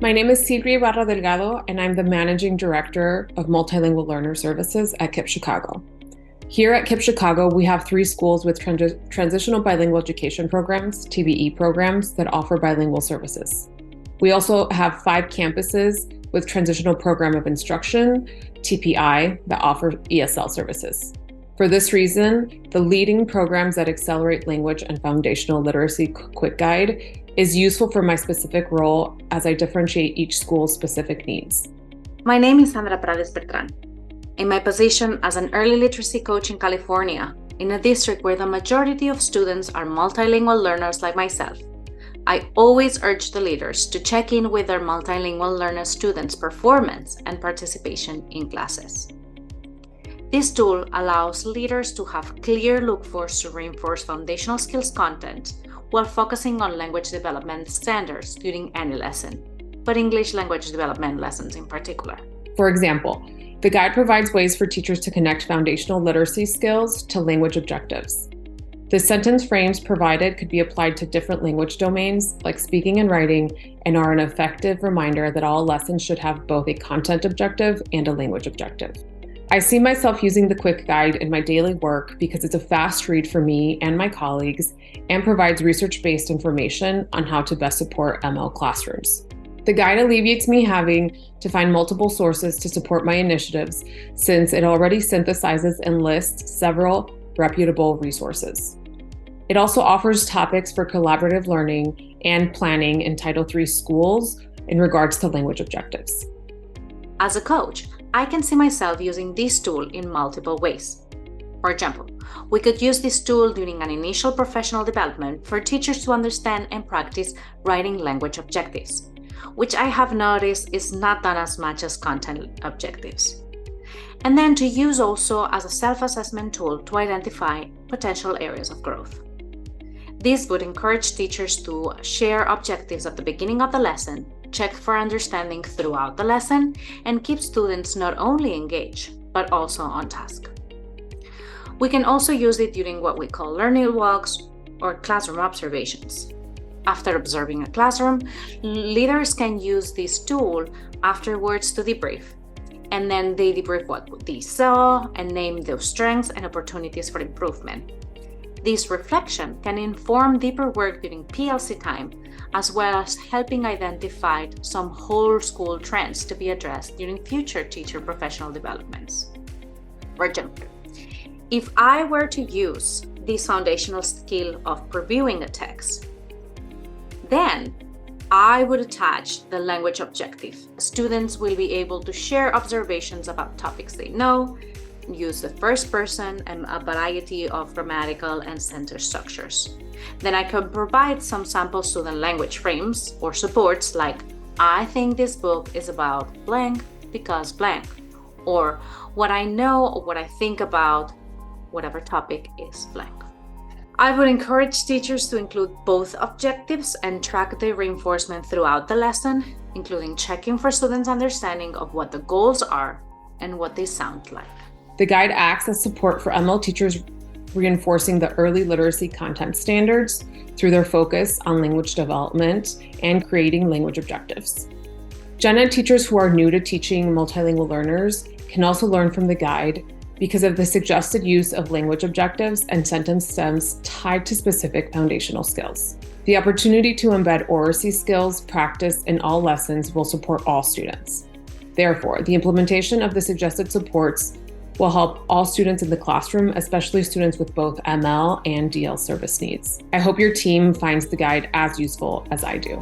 My name is Sylvia Ibarra Delgado, and I'm the Managing Director of Multilingual Learner Services at KIPP Chicago. Here at KIPP Chicago, we have 3 schools with Transitional Bilingual Education Programs, TBE programs, that offer bilingual services. We also have 5 campuses with Transitional Program of Instruction, TPI, that offer ESL services. For this reason, the leading programs that accelerate language and foundational literacy quick guide is useful for my specific role as I differentiate each school's specific needs. My name is Sandra Prades-Bertran. In my position as an early literacy coach in California, in a district where the majority of students are multilingual learners like myself, I always urge the leaders to check in with their multilingual learner students' performance and participation in classes. This tool allows leaders to have clear look-fors to reinforce foundational skills content while focusing on language development standards during any lesson, but English language development lessons in particular. For example, the guide provides ways for teachers to connect foundational literacy skills to language objectives. The sentence frames provided could be applied to different language domains like speaking and writing, and are an effective reminder that all lessons should have both a content objective and a language objective. I see myself using the quick guide in my daily work because it's a fast read for me and my colleagues and provides research-based information on how to best support ML classrooms. The guide alleviates me having to find multiple sources to support my initiatives since it already synthesizes and lists several reputable resources. It also offers topics for collaborative learning and planning in Title III schools in regards to language objectives. As a coach, I can see myself using this tool in multiple ways. For example, we could use this tool during an initial professional development for teachers to understand and practice writing language objectives, which I have noticed is not done as much as content objectives. And then to use also as a self-assessment tool to identify potential areas of growth. This would encourage teachers to share objectives at the beginning of the lesson, check for understanding throughout the lesson, and keep students not only engaged, but also on task. We can also use it during what we call learning walks or classroom observations. After observing a classroom, leaders can use this tool afterwards to debrief. And then they debrief what they saw and name those strengths and opportunities for improvement. This reflection can inform deeper work during PLC time, as well as helping identify some whole school trends to be addressed during future teacher professional developments. For example, if I were to use this foundational skill of previewing a text, then I would attach the language objective. Students will be able to share observations about topics they know, use the first person and a variety of grammatical and sentence structures. Then I can provide some sample student language frames or supports like, I think this book is about blank because blank, or what I know or what I think about whatever topic is blank. I would encourage teachers to include both objectives and track the reinforcement throughout the lesson, including checking for students' understanding of what the goals are and what they sound like. The guide acts as support for ML teachers, reinforcing the early literacy content standards through their focus on language development and creating language objectives. Gen Ed teachers who are new to teaching multilingual learners can also learn from the guide because of the suggested use of language objectives and sentence stems tied to specific foundational skills. The opportunity to embed oracy skills practice in all lessons will support all students. Therefore, the implementation of the suggested supports will help all students in the classroom, especially students with both ML and DL service needs. I hope your team finds the guide as useful as I do.